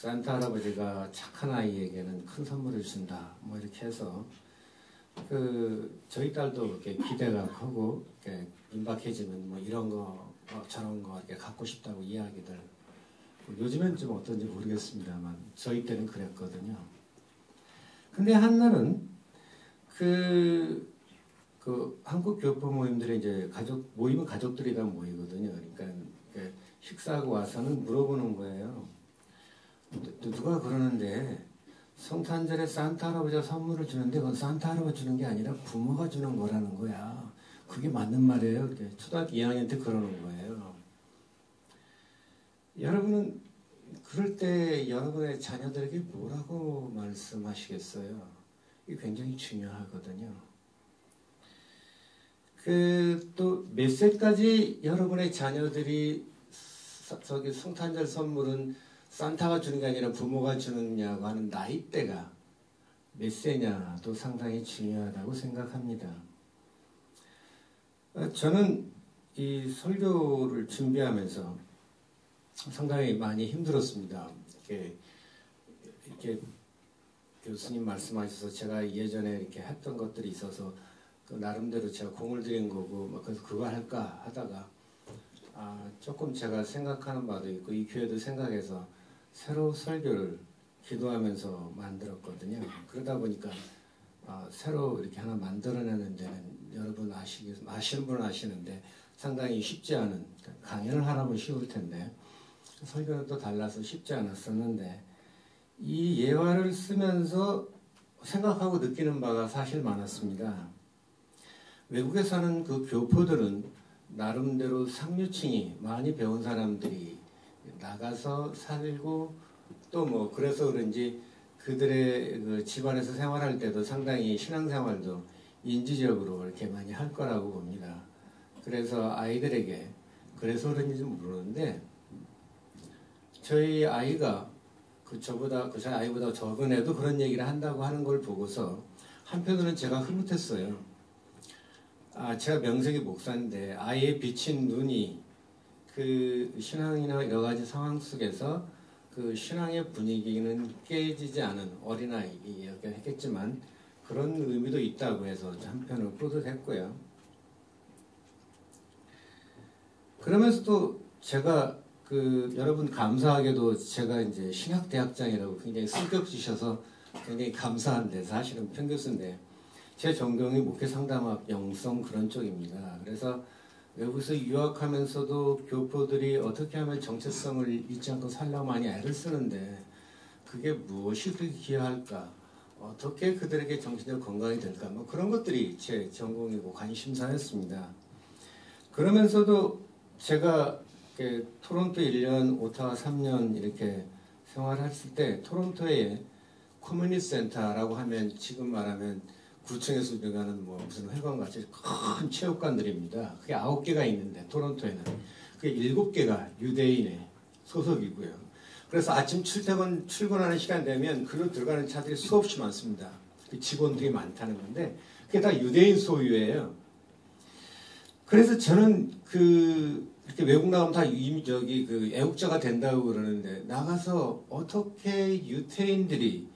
산타 할아버지가 착한 아이에게는 큰 선물을 준다. 뭐 이렇게 해서 저희 딸도 이렇게 기대가 크고 이렇게 임박해지면 뭐 이런 거 저런 거 이렇게 갖고 싶다고 이야기들. 요즘엔 좀 어떤지 모르겠습니다만 저희 때는 그랬거든요. 근데 한날은 한국 교포 모임들이 이제 모임은 가족들이 다 모이거든요. 그러니까 식사하고 와서는 물어보는 거예요. 누가 그러는데 성탄절에 산타 할아버지가 선물을 주는데 그건 산타 할아버지 주는 게 아니라 부모가 주는 거라는 거야. 그게 맞는 말이에요. 이렇게 초등학교 2학년 때 그러는 거예요. 여러분은 그럴 때 여러분의 자녀들에게 뭐라고 말씀하시겠어요? 이게 굉장히 중요하거든요. 또 몇 세까지 여러분의 자녀들이 성탄절 선물은 산타가 주는 게 아니라 부모가 주느냐고 하는 나이대가 몇 세냐도 상당히 중요하다고 생각합니다. 저는 이 설교를 준비하면서 상당히 많이 힘들었습니다. 이렇게 교수님 말씀하셔서 제가 예전에 이렇게 했던 것들이 있어서 나름대로 제가 공을 들인 거고 그래서 그거 할까 하다가 조금 제가 생각하는 바도 있고 이 교회도 생각해서 새로 설교를 기도하면서 만들었거든요. 그러다 보니까 새로 이렇게 하나 만들어내는 데는 여러분 아시는 분은 아시는데 상당히 쉽지 않은, 강연을 하라면 쉬울 텐데 설교는 또 달라서 쉽지 않았었는데 이 예화를 쓰면서 생각하고 느끼는 바가 사실 많았습니다. 외국에 사는 그 교포들은 나름대로 상류층이 많이 배운 사람들이 나가서 살고 또 뭐 그래서 그런지 그들의 집안에서 생활할 때도 상당히 신앙생활도 인지적으로 이렇게 많이 할 거라고 봅니다. 그래서 아이들에게 그래서 그런지 모르는데 저희 아이가 저희 아이보다 적은 애도 그런 얘기를 한다고 하는 걸 보고서 한편으로는 제가 흐뭇했어요. 제가 명색이 목사인데 아이의 비친 눈이 신앙이나 여러 가지 상황 속에서 신앙의 분위기는 깨지지 않은 어린아이였겠지만 그런 의미도 있다고 해서 한편으로 뿌듯했고요. 그러면서도 제가 여러분 감사하게도 제가 이제 신학대학장이라고 굉장히 성격 주셔서 굉장히 감사한데 사실은 평교수인데 제 전공이 목회상담학 영성 그런 쪽입니다. 그래서 외국에서 유학하면서도 교포들이 어떻게 하면 정체성을 잃지 않고 살려고 많이 애를 쓰는데 그게 무엇이 그렇게 기여할까? 어떻게 그들에게 정신적 건강이 될까? 뭐 그런 것들이 제 전공이고 관심사였습니다. 그러면서도 제가 토론토 1년, 오타와 3년 이렇게 생활했을 때 토론토에 커뮤니티 센터라고 하면 지금 말하면 구청에서 운영하는 무슨 회관같이 큰 체육관들입니다. 그게 9개가 있는데 토론토에는 그게 7개가 유대인의 소속이고요. 그래서 아침 출근하는 시간 되면 그로 들어가는 차들이 수없이 많습니다. 직원들이 많다는 건데 그게 다 유대인 소유예요. 그래서 저는 이렇게 외국 나오면 다 애국자가 된다고 그러는데 나가서 어떻게 유태인들이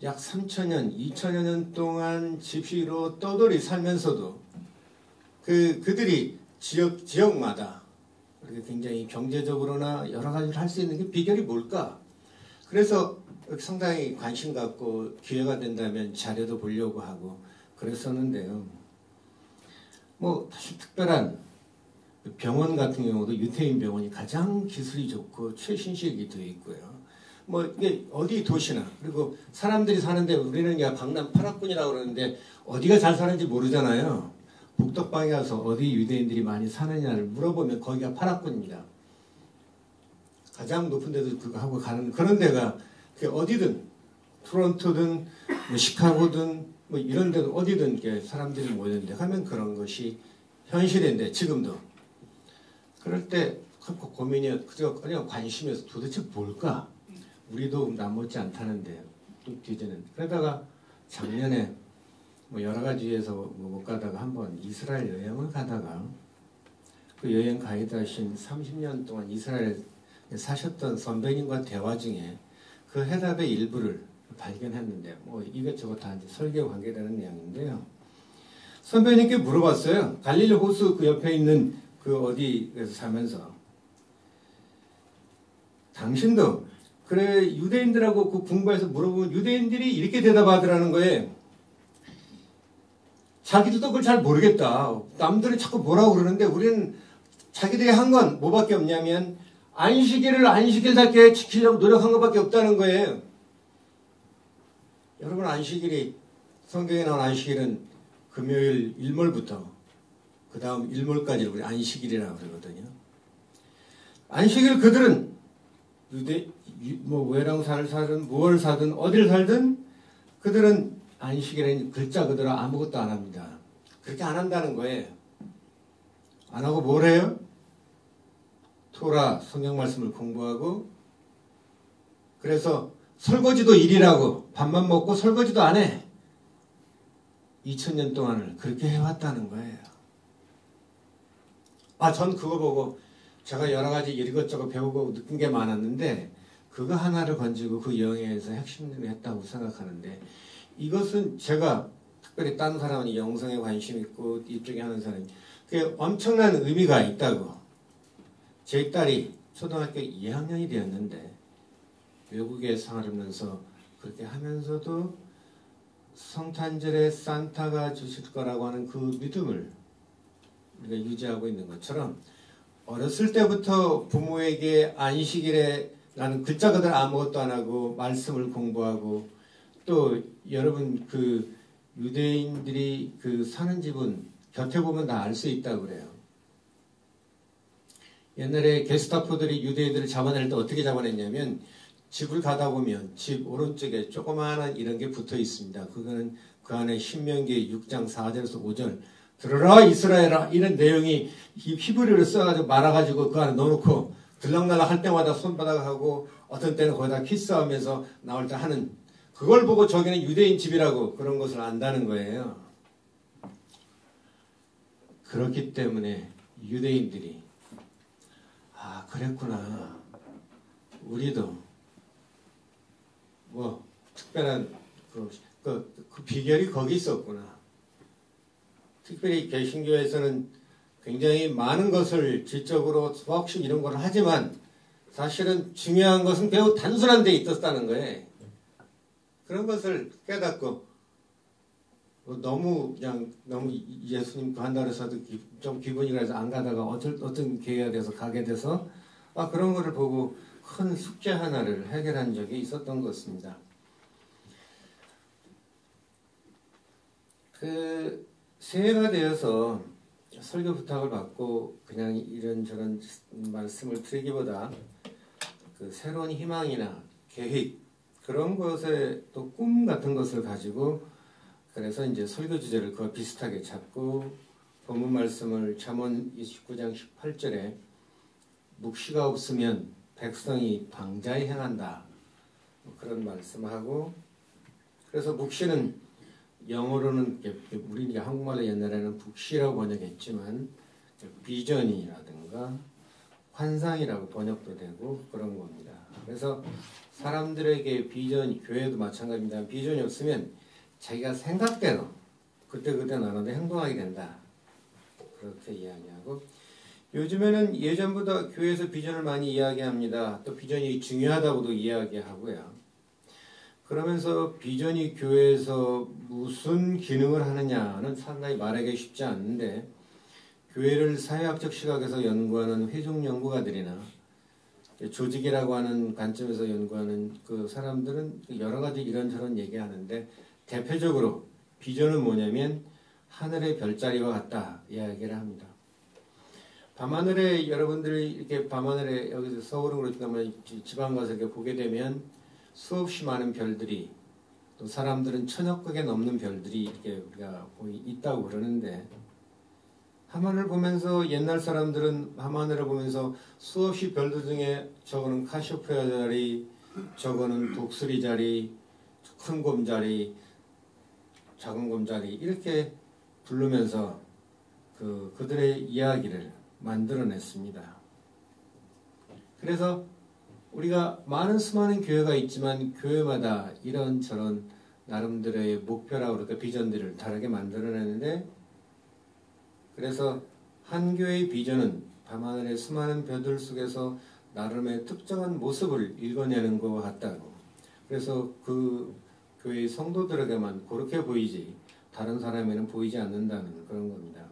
약 3,000년, 2,000여 년 동안 집시로 떠돌이 살면서도 그들이 지역마다 굉장히 경제적으로나 여러 가지를 할 수 있는 게 비결이 뭘까? 그래서 상당히 관심 갖고 기회가 된다면 자료도 보려고 하고 그랬었는데요. 사실 특별한 병원 같은 경우도 유태인 병원이 가장 기술이 좋고 최신식이 되어 있고요. 이게 어디 도시나 그리고 사람들이 사는데 우리는 강남 8학군이라고 그러는데 어디가 잘 사는지 모르잖아요. 북덕방에 가서 어디 유대인들이 많이 사느냐를 물어보면 거기가 8학군입니다. 가장 높은 데도 그거 하고 가는 그런 데가 어디든 토론토든 시카고든 이런 데도 어디든 사람들이 모이는데 하면 그런 것이 현실인데 지금도 그럴 때 고민이 그냥 관심이어서 도대체 뭘까? 우리도 남못지 않다는데 뚝 뒤지는. 그러다가 작년에 여러 가지 위해서 못 가다가 한번 이스라엘 여행을 가다가 그 여행 가이드 하신 30년 동안 이스라엘에 사셨던 선배님과 대화 중에 그 해답의 일부를 발견했는데 뭐 이것저것 다 이제 설계와 관계되는 내용인데요. 선배님께 물어봤어요. 갈릴리 호수 그 옆에 있는 그 어디에서 살면서 당신도 그래 유대인들하고 그 공부해서 물어보면 유대인들이 이렇게 대답하더라는 거예요. 자기들도 그걸 잘 모르겠다. 남들이 자꾸 뭐라고 그러는데 우리는 자기들이 한 건 뭐밖에 없냐면 안식일답게 지키려고 노력한 것밖에 없다는 거예요. 여러분 안식일이 성경에 나온 안식일은 금요일 일몰부터 그 다음 일몰까지를 우리 안식일이라고 그러거든요. 안식일 그들은 뭐 외랑산을 사든 무얼 사든 어딜 살든 그들은 안식일에는 글자 그대로 아무것도 안 합니다. 그렇게 안 한다는 거예요. 안 하고 뭘 해요? 토라 성경 말씀을 공부하고 그래서 설거지도 일이라고 밥만 먹고 설거지도 안 해. 2000년 동안을 그렇게 해왔다는 거예요. 전 그거 보고 제가 여러 가지 이것저것 배우고 느낀 게 많았는데 그거 하나를 건지고 그 영예에서 핵심을 했다고 생각하는데 이것은 제가 특별히 다른 사람은 영성에 관심 있고 이쪽에 하는 사람이 그게 엄청난 의미가 있다고. 제 딸이 초등학교 2학년이 되었는데 외국에 살면서 그렇게 하면서도 성탄절에 산타가 주실 거라고 하는 그 믿음을 우리가 유지하고 있는 것처럼 어렸을 때부터 부모에게 안식일에 나는 글자 그대로 아무것도 안 하고 말씀을 공부하고 또 여러분 그 유대인들이 그 사는 집은 곁에 보면 다 알 수 있다고 그래요. 옛날에 게스타포들이 유대인들을 잡아낼 때 어떻게 잡아냈냐면 집을 가다 보면 집 오른쪽에 조그마한 이런 게 붙어 있습니다. 그거는 그 안에 신명기 6장 4절에서 5절 들어라 이스라엘아 이런 내용이 히브리어를 써가지고 말아가지고 그 안에 넣어놓고 들락날락 할 때마다 손바닥하고 어떤 때는 거기다 키스하면서 나올 때 하는 그걸 보고 저기는 유대인 집이라고 그런 것을 안다는 거예요. 그렇기 때문에 유대인들이 그랬구나. 우리도 뭐 특별한 그 비결이 거기 있었구나. 특별히 개신교에서는 굉장히 많은 것을 질적으로 수학식 이런 걸 하지만 사실은 중요한 것은 매우 단순한 데 있었다는 거예요. 그런 것을 깨닫고 너무 예수님 한다고 해서도 좀 기분이 그래서 안 가다가 어떤 계기가 돼서 가게 돼서 그런 거를 보고 큰 숙제 하나를 해결한 적이 있었던 것 같습니다. 새해가 되어서 설교 부탁을 받고 그냥 이런저런 말씀을 드리기보다 새로운 희망이나 계획 그런 것에 또 꿈 같은 것을 가지고 그래서 이제 설교 주제를 그와 비슷하게 잡고 본문 말씀을 잠언 29장 18절에 묵시가 없으면 백성이 방자에 행한다. 그런 말씀하고 그래서 묵시는 영어로는 우리 한국말로 옛날에는 북시라고 번역했지만 비전이라든가 환상이라고 번역도 되고 그런 겁니다. 그래서 사람들에게 비전, 교회도 마찬가지입니다. 비전이 없으면 자기가 생각대로 그때그때 나눠도 행동하게 된다. 그렇게 이야기하고 요즘에는 예전보다 교회에서 비전을 많이 이야기합니다. 또 비전이 중요하다고도 이야기하고요. 그러면서 비전이 교회에서 무슨 기능을 하느냐는 상당히 말하기 쉽지 않은데 교회를 사회학적 시각에서 연구하는 회중연구가들이나 조직이라고 하는 관점에서 연구하는 그 사람들은 여러 가지 이런저런 얘기하는데 대표적으로 비전은 뭐냐면 하늘의 별자리와 같다 이야기를 합니다. 밤하늘에 여러분들이 이렇게 밤하늘에 여기서 서울은 그렇지만 지방 가서 이렇게 보게 되면 수없이 많은 별들이 또 사람들은 1000여 극에 넘는 별들이 이렇게 우리가 있다고 그러는데 밤하늘을 보면서 옛날 사람들은 밤하늘을 보면서 수없이 별들 중에 저거는 카시오페아 자리, 저거는 독수리 자리, 큰 곰자리, 작은 곰자리 이렇게 부르면서 그들의 이야기를 만들어냈습니다. 그래서 우리가 많은 수많은 교회가 있지만 교회마다 이런저런 나름대로의 목표라고 그럴까 비전들을 다르게 만들어내는데, 그래서 한 교회의 비전은 밤하늘의 수많은 별들 속에서 나름의 특정한 모습을 읽어내는 것 같다고. 그래서 그 교회의 성도들에게만 그렇게 보이지 다른 사람에는 보이지 않는다는 그런 겁니다.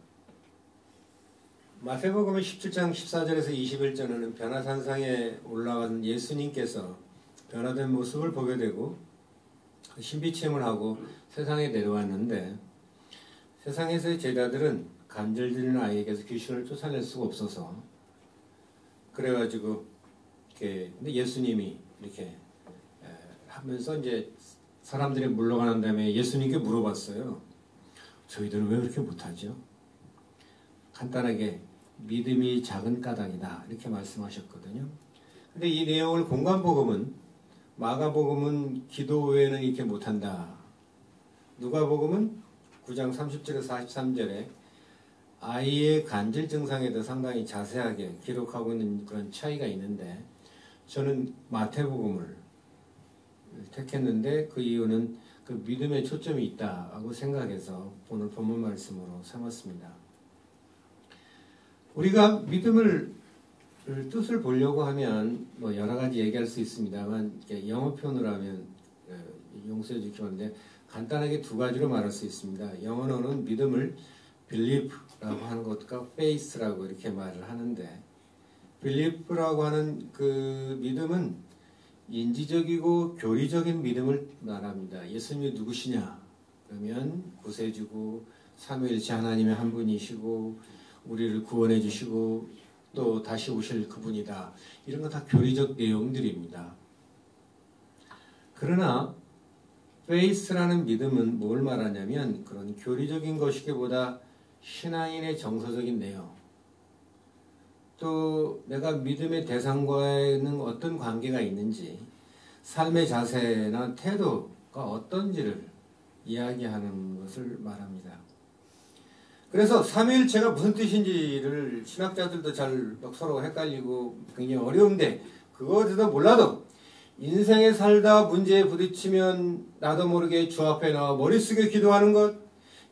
마태복음 17장 14절에서 21절에는 변화산상에 올라간 예수님께서 변화된 모습을 보게 되고 신비체험을 하고 세상에 내려왔는데, 세상에서의 제자들은 간절들인 아이에게서 귀신을 쫓아낼 수가 없어서, 그래가지고 근데 예수님이 이렇게 하면서 이제 사람들이 물러가는 다음에 예수님께 물어봤어요. 저희들은 왜 그렇게 못하죠? 간단하게 믿음이 작은 까닭이다 이렇게 말씀하셨거든요. 근데 이 내용을 공간복음은, 마가복음은 기도 외에는 이렇게 못한다. 누가복음은 9장 30절에서 43절에 아이의 간질 증상에 대해 상당히 자세하게 기록하고 있는 그런 차이가 있는데, 저는 마태복음을 택했는데 그 이유는 그 믿음에 초점이 있다고 생각해서 오늘 본문 말씀으로 삼았습니다. 우리가 믿음을 뜻을 보려고 하면 뭐 여러 가지 얘기할 수 있습니다만, 영어 표현으로 하면 용서해 주시기 바랍니다. 간단하게 두 가지로 말할 수 있습니다. 영어로는 믿음을 believe라고 하는 것과 faith라고 이렇게 말을 하는데, believe라고 하는 그 믿음은 인지적이고 교리적인 믿음을 말합니다. 예수님이 누구시냐? 그러면 구세주고 삼위일체 하나님의 한 분이시고 우리를 구원해 주시고 또 다시 오실 그분이다. 이런 거 다 교리적 내용들입니다. 그러나 faith라는 믿음은 뭘 말하냐면 그런 교리적인 것이기보다 신앙인의 정서적인 내용, 또 내가 믿음의 대상과는 어떤 관계가 있는지, 삶의 자세나 태도가 어떤지를 이야기하는 것을 말합니다. 그래서 삼위일체가 무슨 뜻인지를 신학자들도 잘 서로 헷갈리고 굉장히 어려운데, 그것에도 몰라도 인생에 살다 문제에 부딪히면 나도 모르게 주 앞에 나와 머리 숙여 기도하는 것,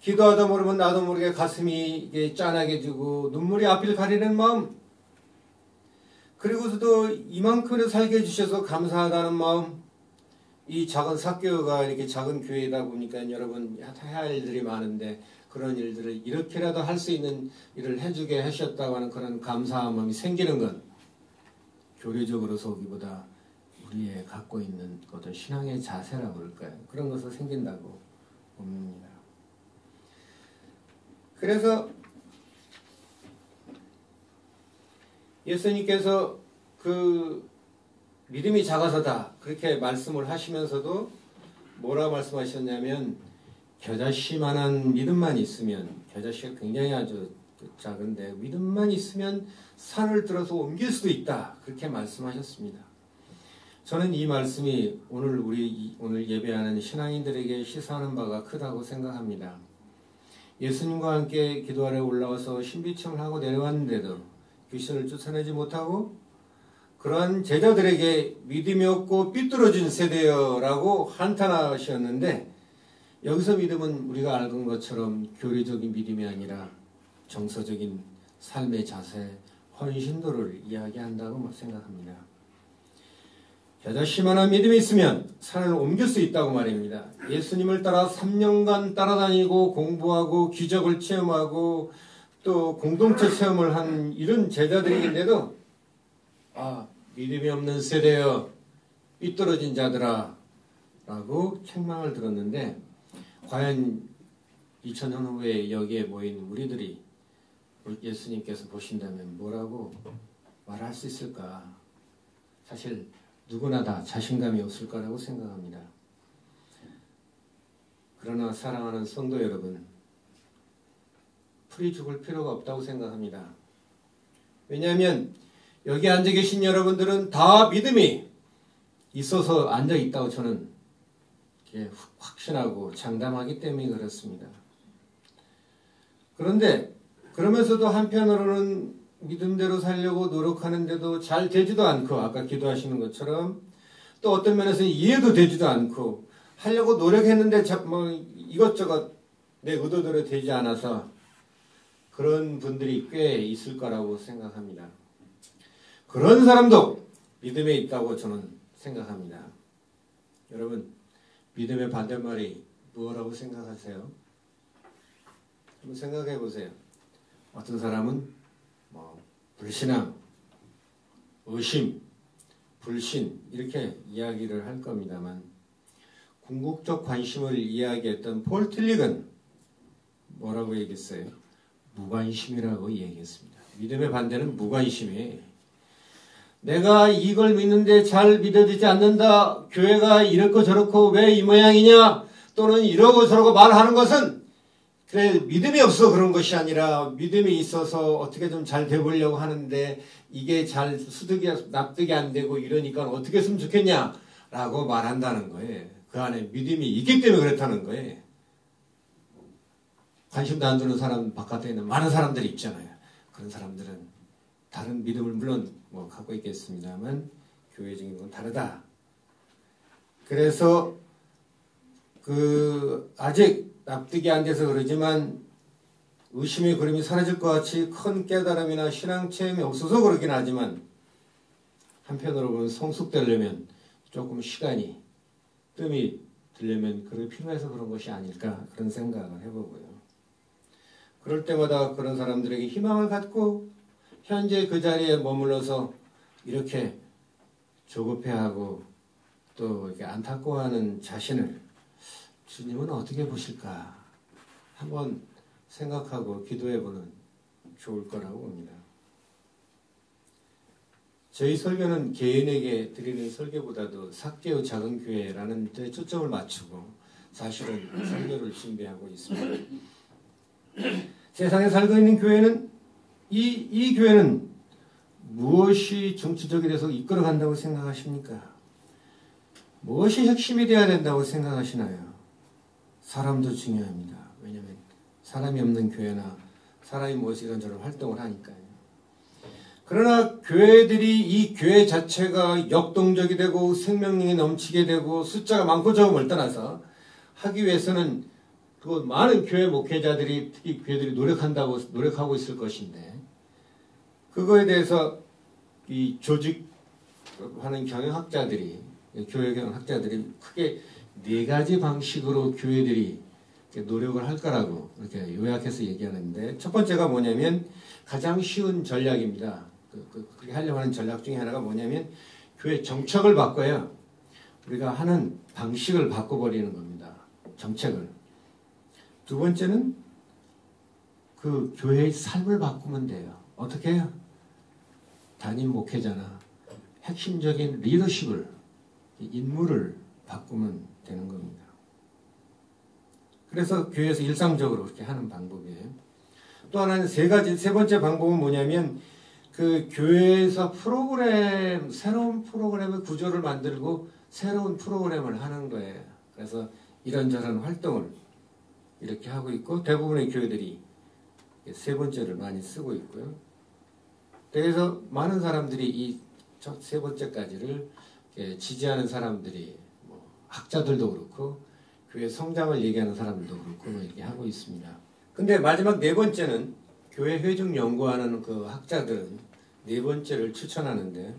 기도하다 모르면 나도 모르게 가슴이 짠하게 지고 눈물이 앞을 가리는 마음, 그리고서도 이만큼이나 살게 해주셔서 감사하다는 마음, 이 작은 사교가 이렇게 작은 교회이다 보니까 여러분 해야 할 일들이 많은데 그런 일들을 이렇게라도 할 수 있는 일을 해주게 하셨다고 하는 그런 감사한 마음이 생기는 건 교리적으로 서기보다 우리의 갖고 있는 어떤 신앙의 자세라고 그럴까요? 그런 것을 생긴다고 봅니다. 그래서 예수님께서 그 믿음이 작아서다 그렇게 말씀을 하시면서도 뭐라고 말씀하셨냐면, 겨자씨만한 믿음만 있으면, 겨자씨가 굉장히 아주 작은데 믿음만 있으면 산을 들어서 옮길 수도 있다 그렇게 말씀하셨습니다. 저는 이 말씀이 오늘 예배하는 신앙인들에게 시사하는 바가 크다고 생각합니다. 예수님과 함께 기도 아래 올라와서 신비체험을 하고 내려왔는데도 귀신을 쫓아내지 못하고, 그러한 제자들에게 믿음이 없고 삐뚤어진 세대여라고 한탄하셨는데, 여기서 믿음은 우리가 알던 것처럼 교리적인 믿음이 아니라 정서적인 삶의 자세, 헌신도를 이야기한다고 생각합니다. 겨자씨만한 믿음이 있으면 산을 옮길 수 있다고 말입니다. 예수님을 따라 3년간 따라다니고 공부하고 기적을 체험하고 또 공동체 체험을 한 이런 제자들인데도 믿음이 없는 세대여 삐뚤어진 자들아 라고 책망을 들었는데, 과연 2000년 후에 여기에 모인 우리들이 예수님께서 보신다면 뭐라고 말할 수 있을까? 사실 누구나 다 자신감이 없을 거라고 생각합니다. 그러나 사랑하는 성도 여러분, 풀이 죽을 필요가 없다고 생각합니다. 왜냐하면 여기 앉아 계신 여러분들은 다 믿음이 있어서 앉아 있다고 저는 확신하고 장담하기 때문에 그렇습니다. 그런데 그러면서도 한편으로는 믿음대로 살려고 노력하는데도 잘 되지도 않고 아까 기도하시는 것처럼 또 어떤 면에서는 이해도 되지도 않고 하려고 노력했는데 뭐 이것저것 내 의도대로 되지 않아서 그런 분들이 꽤 있을 거라고 생각합니다. 그런 사람도 믿음에 있다고 저는 생각합니다. 여러분, 믿음의 반대말이 뭐라고 생각하세요? 한번 생각해 보세요. 어떤 사람은 불신앙, 의심, 불신 이렇게 이야기를 할 겁니다만 궁극적 관심을 이야기했던 폴 틸릭은 뭐라고 얘기했어요? 무관심이라고 얘기했습니다. 믿음의 반대는 무관심이에요. 내가 이걸 믿는데 잘 믿어지지 않는다. 교회가 이렇고 저렇고 왜 이 모양이냐? 또는 이러고 저러고 말하는 것은 그래 믿음이 없어 그런 것이 아니라 믿음이 있어서 어떻게 좀 잘 돼보려고 하는데 이게 잘 납득이 안 되고 이러니까 어떻게 했으면 좋겠냐? 라고 말한다는 거예요. 그 안에 믿음이 있기 때문에 그렇다는 거예요. 관심도 안 두는 사람 바깥에 있는 많은 사람들이 있잖아요. 그런 사람들은 다른 믿음을 물론 갖고 있겠습니다만 교회적인 건 다르다. 그래서 아직 납득이 안 돼서 그러지만 의심의 그림이 사라질 것 같이 큰 깨달음이나 신앙 체험이 없어서 그렇긴 하지만 한편으로 보면 성숙되려면 조금 시간이 뜸이 들려면 그게 필요해서 그런 것이 아닐까 그런 생각을 해보고요. 그럴 때마다 그런 사람들에게 희망을 갖고 현재 그 자리에 머물러서 이렇게 조급해하고 또 이렇게 안타까워하는 자신을 주님은 어떻게 보실까 한번 생각하고 기도해보는 좋을 거라고 봅니다. 저희 설교는 개인에게 드리는 설교보다도 삭개의 작은 교회라는 데 초점을 맞추고 사실은 설교를 준비하고 있습니다. 세상에 살고 있는 교회는 이 교회는 무엇이 정치적이 돼서 이끌어간다고 생각하십니까? 무엇이 핵심이 되어야 된다고 생각하시나요? 사람도 중요합니다. 왜냐하면 사람이 없는 교회나 사람이 무엇이 이런저런 활동을 하니까요. 그러나 교회들이 이 교회 자체가 역동적이 되고 생명력이 넘치게 되고 숫자가 많고 적음을 떠나서 하기 위해서는 그 많은 교회 목회자들이 특히 교회들이 노력하고 있을 것인데 그거에 대해서 이 조직하는 경영학자들이 교회 경영학자들이 크게 4가지 방식으로 교회들이 노력을 할 거라고 이렇게 요약해서 얘기하는데 첫 번째가 뭐냐면 가장 쉬운 전략입니다. 그렇게 하려고 하는 전략 중에 하나가 뭐냐면 교회 정책을 바꿔야 우리가 하는 방식을 바꿔버리는 겁니다. 정책을. 두 번째는 그 교회의 삶을 바꾸면 돼요. 어떻게 해요? 담임 목회자나 핵심적인 리더십을 인물을 바꾸면 되는 겁니다. 그래서 교회에서 일상적으로 그렇게 하는 방법이에요. 또 하나는 세 번째 방법은 뭐냐면 그 교회에서 새로운 프로그램의 구조를 만들고 새로운 프로그램을 하는 거예요. 그래서 이런저런 활동을 이렇게 하고 있고 대부분의 교회들이 세 번째를 많이 쓰고 있고요. 그래서 많은 사람들이 이 세 번째까지를 지지하는 사람들이 학자들도 그렇고 교회 성장을 얘기하는 사람들도 그렇고 이렇게 하고 있습니다. 근데 마지막 4번째는 교회 회중 연구하는 그 학자들은 4번째를 추천하는데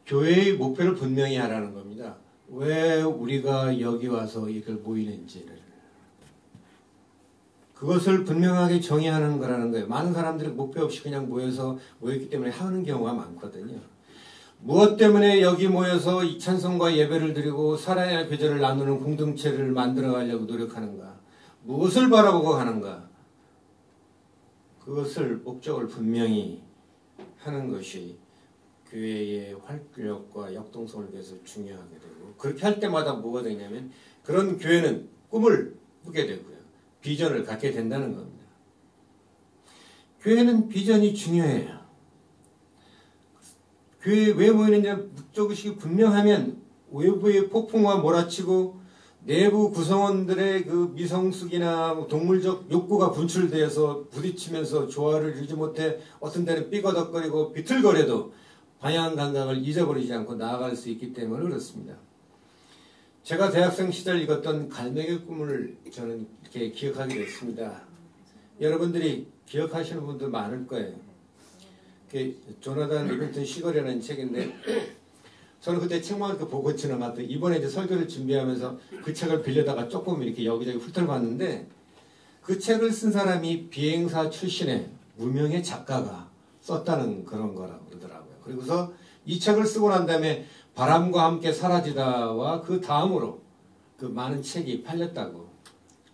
교회의 목표를 분명히 하라는 겁니다. 왜 우리가 여기 와서 이걸 모이는지를 그것을 분명하게 정의하는 거라는 거예요. 많은 사람들이 목표 없이 그냥 모였기 때문에 하는 경우가 많거든요. 무엇 때문에 여기 모여서 이 찬송과 예배를 드리고 사랑의 교제를 나누는 공동체를 만들어 가려고 노력하는가? 무엇을 바라보고 하는가? 그것을 목적을 분명히 하는 것이 교회의 활력과 역동성을 위해서 중요하게 되고 그렇게 할 때마다 뭐가 되냐면 그런 교회는 꿈을 꾸게 되고요. 비전을 갖게 된다는 겁니다. 교회는 비전이 중요해요. 교회에 왜 모이느냐 목적의식이 분명하면 외부의 폭풍과 몰아치고 내부 구성원들의 그 미성숙이나 뭐 동물적 욕구가 분출되어서 부딪히면서 조화를 이루지 못해 어떤 때는 삐거덕거리고 비틀거려도 방향 감각을 잊어버리지 않고 나아갈 수 있기 때문에 그렇습니다. 제가 대학생 시절 읽었던 갈매기 꿈을 저는 이렇게 기억하게 됐습니다. 여러분들이 기억하시는 분들 많을 거예요. 조나단 리빙턴 시거리라는 책인데 저는 그때 책만 이렇게 보고 지나갔더니 이번에 이제 설교를 준비하면서 그 책을 빌려다가 조금 이렇게 여기저기 훑어봤는데 그 책을 쓴 사람이 비행사 출신의 무명의 작가가 썼다는 그런 거라고 그러더라고요. 그리고서 이 책을 쓰고 난 다음에 바람과 함께 사라지다와 그 다음으로 그 많은 책이 팔렸다고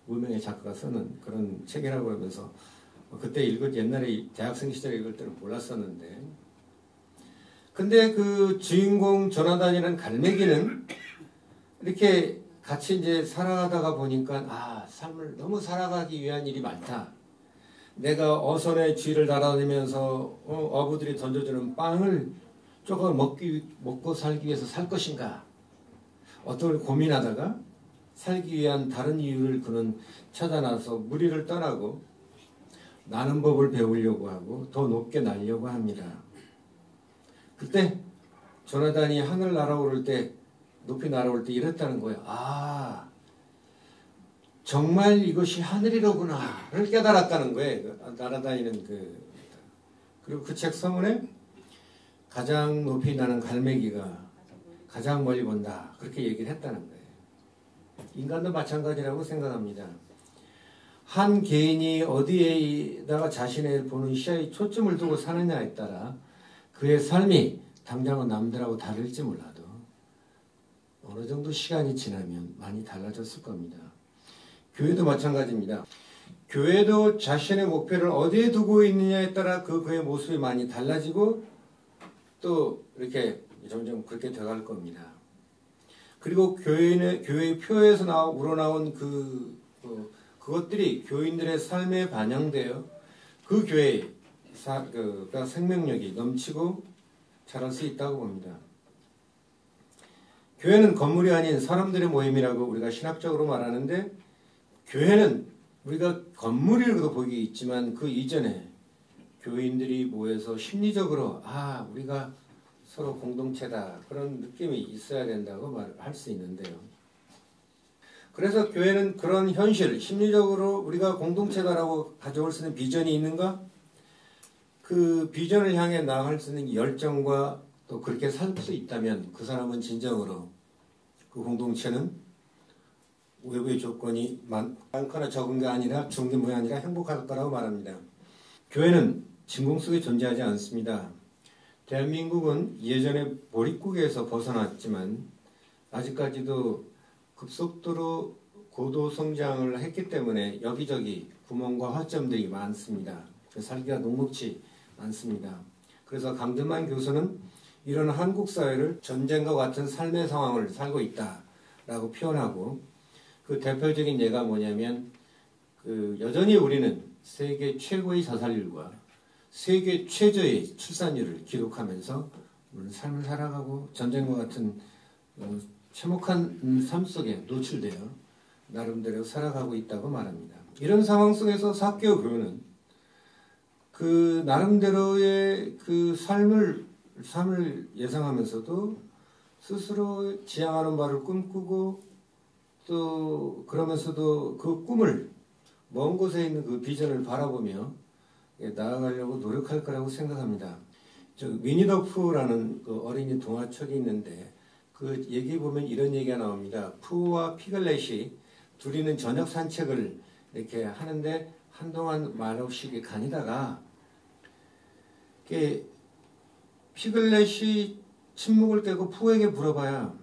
무명의 작가가 쓰는 그런 책이라고 그러면서 그때 옛날에 대학생 시절에 읽을 때는 몰랐었는데 근데 그 주인공 조나단이라는 갈매기는 이렇게 같이 이제 살아가다가 보니까 삶을 너무 살아가기 위한 일이 많다. 내가 어선의 쥐를 달아다니면서 어부들이 던져주는 빵을 조금 먹고 살기 위해서 살 것인가. 어떤 걸 고민하다가 살기 위한 다른 이유를 그는 찾아나서 무리를 떠나고 나는 법을 배우려고 하고 더 높게 날려고 합니다. 그때 조나단이 하늘 날아오를 때 높이 날아올 때 이랬다는 거예요. 정말 이것이 하늘이로구나를 깨달았다는 거예요. 날아다니는 그리고 그 책 서문에 가장 높이 나는 갈매기가 가장 멀리 본다. 그렇게 얘기를 했다는 거예요. 인간도 마찬가지라고 생각합니다. 한 개인이 어디에다가 자신의 보는 시야에 초점을 두고 사느냐에 따라 그의 삶이 당장은 남들하고 다를지 몰라도 어느 정도 시간이 지나면 많이 달라졌을 겁니다. 교회도 마찬가지입니다. 교회도 자신의 목표를 어디에 두고 있느냐에 따라 그의 모습이 많이 달라지고 또 이렇게 점점 그렇게 돼갈 겁니다. 그리고 교회의 표에서 우러나온 그것들이 교인들의 삶에 반영되어 그 교회가 생명력이 넘치고 자랄 수 있다고 봅니다. 교회는 건물이 아닌 사람들의 모임이라고 우리가 신학적으로 말하는데 교회는 우리가 건물이라고도 보기 있지만 그 이전에 교인들이 모여서 심리적으로 우리가 서로 공동체다 그런 느낌이 있어야 된다고 말할 수 있는데요. 그래서 교회는 그런 현실, 심리적으로 우리가 공동체다라고 가져올 수 있는 비전이 있는가? 그 비전을 향해 나아갈 수 있는 열정과 또 그렇게 살 수 있다면 그 사람은 진정으로 그 공동체는 외부의 조건이 많거나 적은 게 아니라 좋은 게 아니라 행복할 거라고 말합니다. 교회는 진공 속에 존재하지 않습니다. 대한민국은 예전에 보릿고개에서 벗어났지만 아직까지도 급속도로 고도 성장을 했기 때문에 여기저기 구멍과 허점들이 많습니다. 살기가 녹록지 않습니다. 그래서 강든만 교수는 이런 한국 사회를 전쟁과 같은 삶의 상황을 살고 있다라고 표현하고 그 대표적인 예가 뭐냐면 여전히 우리는 세계 최고의 자살률과 세계 최저의 출산율을 기록하면서 우리는 삶을 살아가고 전쟁과 같은 참혹한 삶 속에 노출되어 나름대로 살아가고 있다고 말합니다. 이런 상황 속에서 사개오 교회는 그 나름대로의 그 삶을 예상하면서도 스스로 지향하는 바를 꿈꾸고 또 그러면서도 그 꿈을 먼 곳에 있는 그 비전을 바라보며 나아가려고 노력할 거라고 생각합니다. 위니더푸라는 그 어린이 동화책이 있는데 그 얘기 보면 이런 얘기가 나옵니다. 푸와 피글렛이 둘이는 저녁 산책을 이렇게 하는데 한동안 말없이 가니다가 피글렛이 침묵을 깨고 푸에게 물어봐야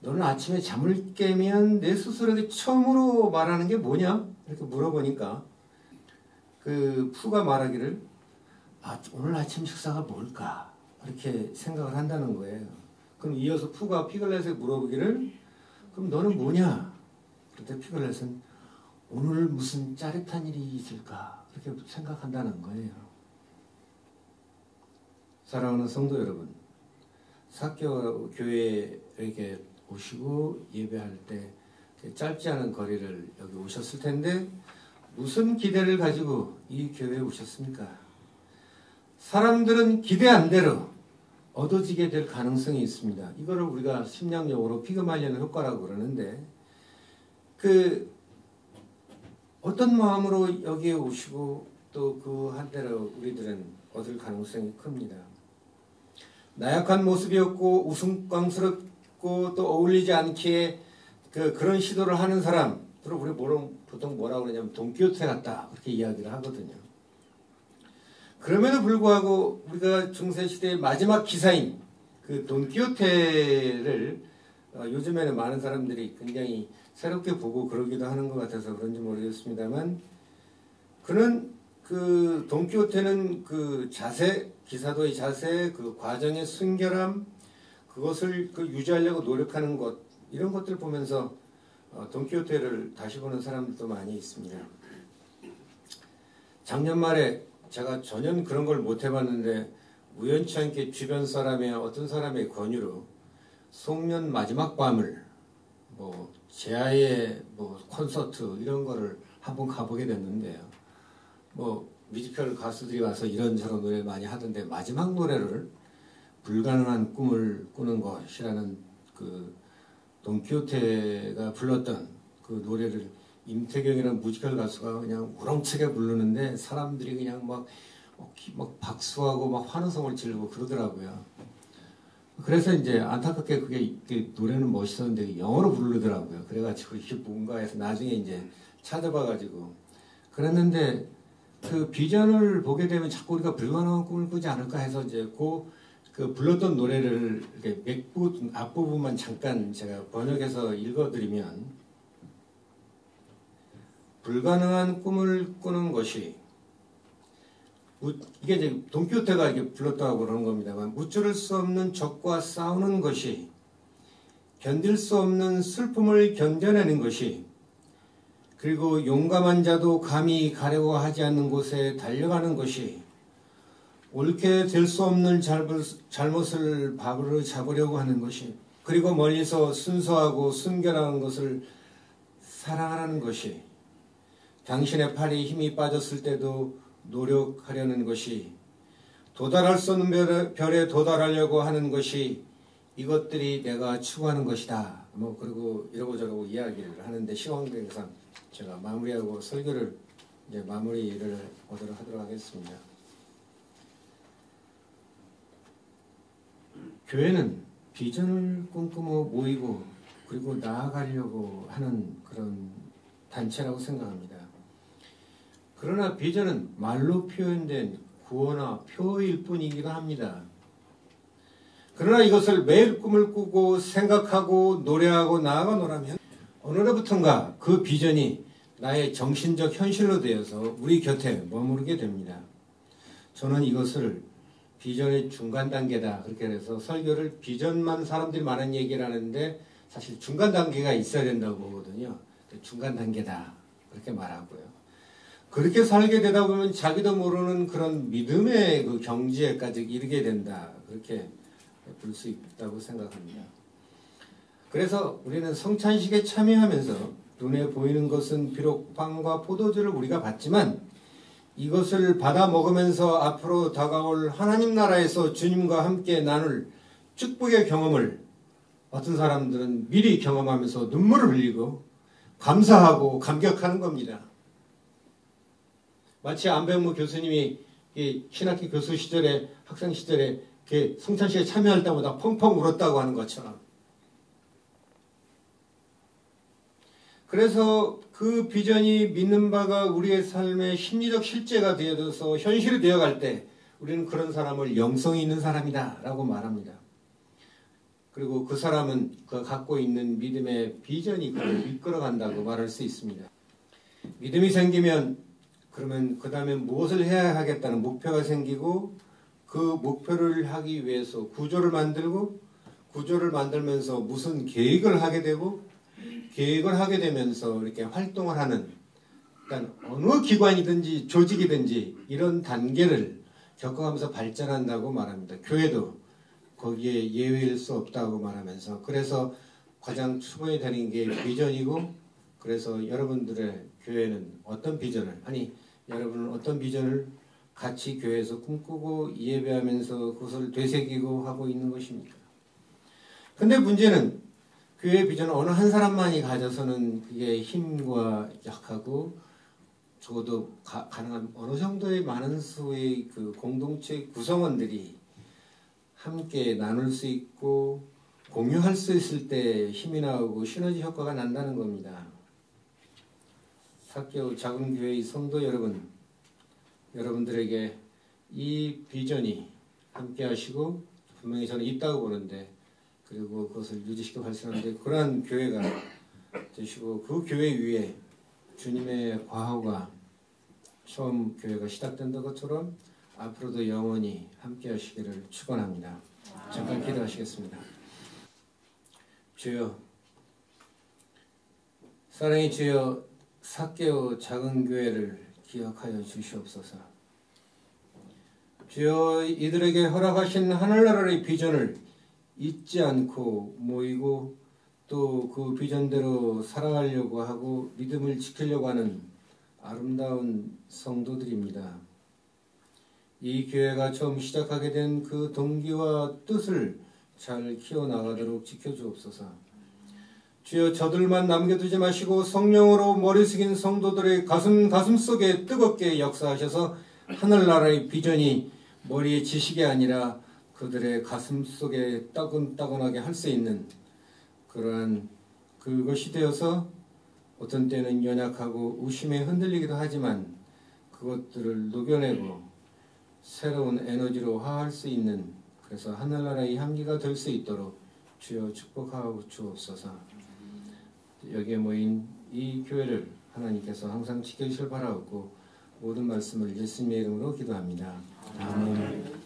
너는 아침에 잠을 깨면 내 스스로에게 처음으로 말하는 게 뭐냐? 이렇게 물어보니까 그 푸가 말하기를 오늘 아침 식사가 뭘까? 이렇게 생각을 한다는 거예요. 그럼 이어서 푸가 피글렛에 물어보기를 그럼 너는 뭐냐? 그때 피글렛은 오늘 무슨 짜릿한 일이 있을까? 이렇게 생각한다는 거예요. 사랑하는 성도 여러분, 사개오 교회에 오시고 예배할 때 짧지 않은 거리를 여기 오셨을 텐데 무슨 기대를 가지고 이 교회에 오셨습니까? 사람들은 기대한 대로 얻어지게 될 가능성이 있습니다. 이거를 우리가 심리학용어로 피그말리언 효과라고 그러는데 어떤 마음으로 여기에 오시고 또 그 한대로 우리들은 얻을 가능성이 큽니다. 나약한 모습이었고 우스꽝스럽고 또 어울리지 않기에 그런 시도를 하는 사람들을 우리 보통 뭐라고 그러냐면 돈키호테 같다 그렇게 이야기를 하거든요. 그럼에도 불구하고 우리가 중세시대의 마지막 기사인 그 돈키호테를 요즘에는 많은 사람들이 굉장히 새롭게 보고 그러기도 하는 것 같아서 그런지 모르겠습니다만 그는 그 돈키호테는 그 자세, 기사도의 자세, 그 과정의 순결함 그것을 유지하려고 노력하는 것 이런 것들 보면서 돈키호테를 다시 보는 사람들도 많이 있습니다. 작년 말에 제가 전혀 그런 걸 못 해봤는데 우연치 않게 주변 사람의 어떤 사람의 권유로 송년 마지막 밤을 제아의 콘서트 이런 거를 한번 가보게 됐는데요. 뮤지컬 가수들이 와서 이런저런 노래 많이 하던데 마지막 노래를 불가능한 꿈을 꾸는 것이라는 그 돈키호테가 불렀던 그 노래를 임태경이라는 뮤지컬 가수가 그냥 우렁차게 부르는데 사람들이 그냥 막 박수하고 막 환호성을 지르고 그러더라고요. 그래서 이제 안타깝게 그게 노래는 멋있었는데 영어로 부르더라고요. 그래가지고 이게 뭔가 해서 나중에 이제 찾아봐가지고 그랬는데 그 비전을 보게 되면 자꾸 우리가 불가능한 꿈을 꾸지 않을까 해서 이제 그 불렀던 노래를 이렇게 앞부분만 잠깐 제가 번역해서 읽어드리면 불가능한 꿈을 꾸는 것이 이게 이제 돈키호테가 이게 불렀다고 그러는 겁니다만 무찌를 수 없는 적과 싸우는 것이 견딜 수 없는 슬픔을 견뎌내는 것이 그리고 용감한 자도 감히 가려고 하지 않는 곳에 달려가는 것이 옳게 될 수 없는 잘못을 밥으로 잡으려고 하는 것이 그리고 멀리서 순수하고 순결한 것을 사랑하는 것이 당신의 팔이 힘이 빠졌을 때도 노력하려는 것이 도달할 수 없는 별에 도달하려고 하는 것이 이것들이 내가 추구하는 것이다. 그리고 이러고 저러고 이야기를 하는데 시황대상 제가 마무리하고 설교를 이제 마무리를 하도록 하겠습니다. 교회는 비전을 꿈꾸며 모이고 그리고 나아가려고 하는 그런 단체라고 생각합니다. 그러나 비전은 말로 표현된 구호나 표일 뿐이기도 합니다. 그러나 이것을 매일 꿈을 꾸고 생각하고 노래하고 나아가노라면 어느 날부턴가 그 비전이 나의 정신적 현실로 되어서 우리 곁에 머무르게 됩니다. 저는 이것을 비전의 중간 단계다 그렇게 해서 설교를 비전만 사람들이 많은 얘기를 하는데 사실 중간 단계가 있어야 된다고 보거든요. 중간 단계다 그렇게 말하고요. 그렇게 살게 되다 보면 자기도 모르는 그런 믿음의 그 경지에까지 이르게 된다 그렇게 볼 수 있다고 생각합니다. 그래서 우리는 성찬식에 참여하면서 눈에 보이는 것은 비록 빵과 포도주를 우리가 받지만 이것을 받아 먹으면서 앞으로 다가올 하나님 나라에서 주님과 함께 나눌 축복의 경험을 어떤 사람들은 미리 경험하면서 눈물을 흘리고 감사하고 감격하는 겁니다. 마치 안병무 교수님이 신학기 교수 시절에 학생 시절에 성찬식에 참여할 때마다 펑펑 울었다고 하는 것처럼 그래서 그 비전이 믿는 바가 우리의 삶의 심리적 실제가 되어서 현실이 되어갈 때 우리는 그런 사람을 영성이 있는 사람이다 라고 말합니다. 그리고 그 사람은 그 갖고 있는 믿음의 비전이 그를 이끌어간다고 말할 수 있습니다. 믿음이 생기면 그러면 그 다음에 무엇을 해야 하겠다는 목표가 생기고 그 목표를 하기 위해서 구조를 만들고 구조를 만들면서 무슨 계획을 하게 되고 계획을 하게 되면서 이렇게 활동을 하는 그러니까 어느 기관이든지 조직이든지 이런 단계를 겪어가면서 발전한다고 말합니다. 교회도 거기에 예외일 수 없다고 말하면서 그래서 가장 추구해야 되는 게 비전이고, 그래서 여러분들의 교회는 어떤 비전을, 아니 여러분은 어떤 비전을 같이 교회에서 꿈꾸고 예배하면서 그것을 되새기고 하고 있는 것입니까? 근데 문제는 교회 비전을 어느 한 사람만이 가져서는 그게 힘과 약하고, 적어도 가능한 어느 정도의 많은 수의 그 공동체 구성원들이 함께 나눌 수 있고 공유할 수 있을 때 힘이 나오고 시너지 효과가 난다는 겁니다. 삭개오 작은 교회의 성도 여러분, 여러분들에게 이 비전이 함께 하시고, 분명히 저는 있다고 보는데, 그리고 그것을 유지시키고 발전하는데 그러한 교회가 되시고, 그 교회 위에 주님의 과호가 처음 교회가 시작된 것처럼 앞으로도 영원히 함께 하시기를 축원합니다. 잠깐 기도하시겠습니다. 주여, 사랑의 주여, 삭개오 작은 교회를 기억하여 주시옵소서. 주여, 이들에게 허락하신 하늘나라의 비전을 잊지 않고 모이고 또 그 비전대로 살아가려고 하고 믿음을 지키려고 하는 아름다운 성도들입니다. 이 교회가 처음 시작하게 된 그 동기와 뜻을 잘 키워나가도록 지켜주옵소서. 주여, 저들만 남겨두지 마시고 성령으로 머리 숙인 성도들의 가슴 속에 뜨겁게 역사하셔서 하늘나라의 비전이 머리의 지식이 아니라 그들의 가슴 속에 따끈따끈하게 할 수 있는 그러한 그것이 되어서 어떤 때는 연약하고 의심에 흔들리기도 하지만 그것들을 녹여내고 새로운 에너지로 화할 수 있는, 그래서 하늘나라의 향기가 될 수 있도록 주여 축복하고 주옵소서. 여기에 모인 이 교회를 하나님께서 항상 지켜주실 바라옵고 모든 말씀을 예수님의 이름으로 기도합니다. 아멘.